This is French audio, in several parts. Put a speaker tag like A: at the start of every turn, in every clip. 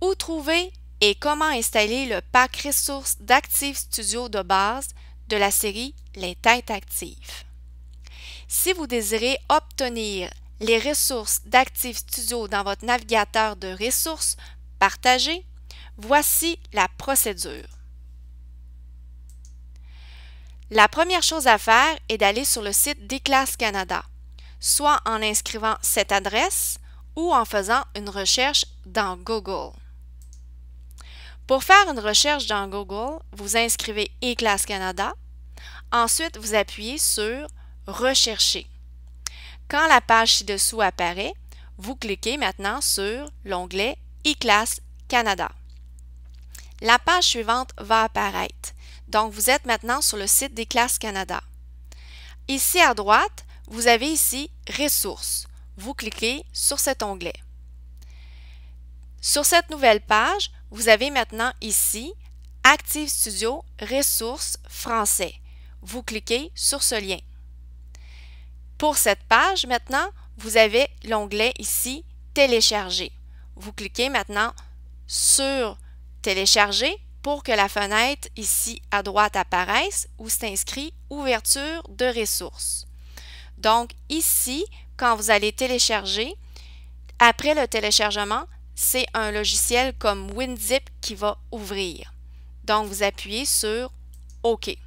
A: Où trouver et comment installer le pack ressources d'Active Studio de base de la série Les Têtes actives. Si vous désirez obtenir les ressources d'Active Studio dans votre navigateur de ressources partagées, voici la procédure. La première chose à faire est d'aller sur le site d'eClass Canada, soit en inscrivant cette adresse ou en faisant une recherche dans Google. Pour faire une recherche dans Google, vous inscrivez eClass Canada. Ensuite, vous appuyez sur « Rechercher ». Quand la page ci-dessous apparaît, vous cliquez maintenant sur l'onglet eClass Canada. La page suivante va apparaître. Donc, vous êtes maintenant sur le site d'eClass Canada. Ici à droite, vous avez ici « Ressources ». Vous cliquez sur cet onglet. Sur cette nouvelle page, vous avez maintenant ici « Active Studio Ressources français ». Vous cliquez sur ce lien. Pour cette page, maintenant, vous avez l'onglet ici « Télécharger ». Vous cliquez maintenant sur « Télécharger » pour que la fenêtre ici à droite apparaisse où c'est inscrit « Ouverture de ressources ». Donc ici, quand vous allez télécharger, après le téléchargement, c'est un logiciel comme WinZip qui va ouvrir. Donc vous appuyez sur « OK ».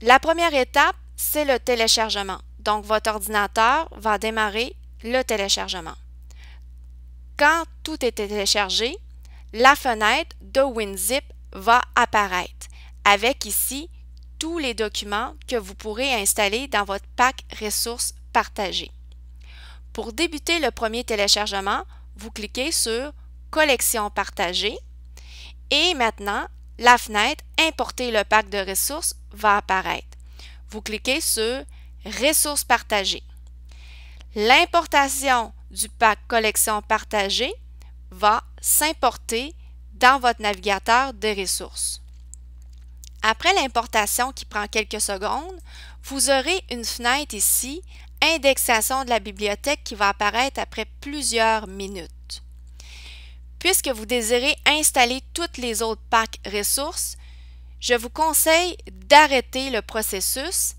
A: La première étape, c'est le téléchargement. Donc, votre ordinateur va démarrer le téléchargement. Quand tout est téléchargé, la fenêtre de WinZip va apparaître avec ici tous les documents que vous pourrez installer dans votre pack ressources partagées. Pour débuter le premier téléchargement, vous cliquez sur « Collection partagée » et maintenant, la fenêtre « Importer le pack de ressources » va apparaître. Vous cliquez sur « Ressources partagées ». L'importation du pack Collection partagée va s'importer dans votre navigateur de ressources. Après l'importation qui prend quelques secondes, vous aurez une fenêtre ici « Indexation de la bibliothèque » qui va apparaître après plusieurs minutes. Puisque vous désirez installer toutes les autres packs ressources, je vous conseille d'arrêter le processus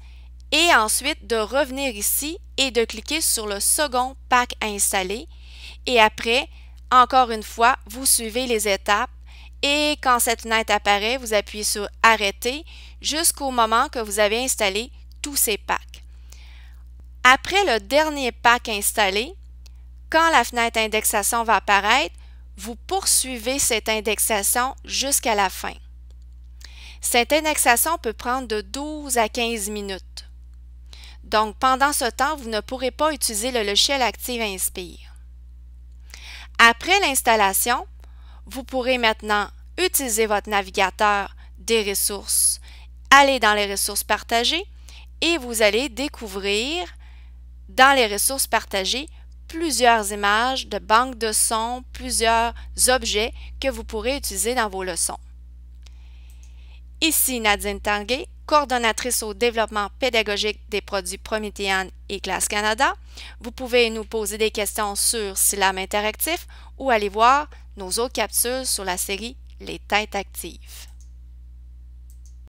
A: et ensuite de revenir ici et de cliquer sur le second pack à installer. Et après, encore une fois, vous suivez les étapes et quand cette fenêtre apparaît, vous appuyez sur « Arrêter » jusqu'au moment que vous avez installé tous ces packs. Après le dernier pack installé, quand la fenêtre indexation va apparaître, vous poursuivez cette indexation jusqu'à la fin. Cette indexation peut prendre de 12 à 15 minutes. Donc, pendant ce temps, vous ne pourrez pas utiliser le logiciel ActiveInspire. Après l'installation, vous pourrez maintenant utiliser votre navigateur des ressources, aller dans les ressources partagées et vous allez découvrir dans les ressources partagées plusieurs images de banques de sons, plusieurs objets que vous pourrez utiliser dans vos leçons. Ici Nadine Tanguay, coordonnatrice au développement pédagogique des produits Prométhéane et Classe Canada. Vous pouvez nous poser des questions sur Syllab interactif ou aller voir nos autres capsules sur la série Les Têtes actives.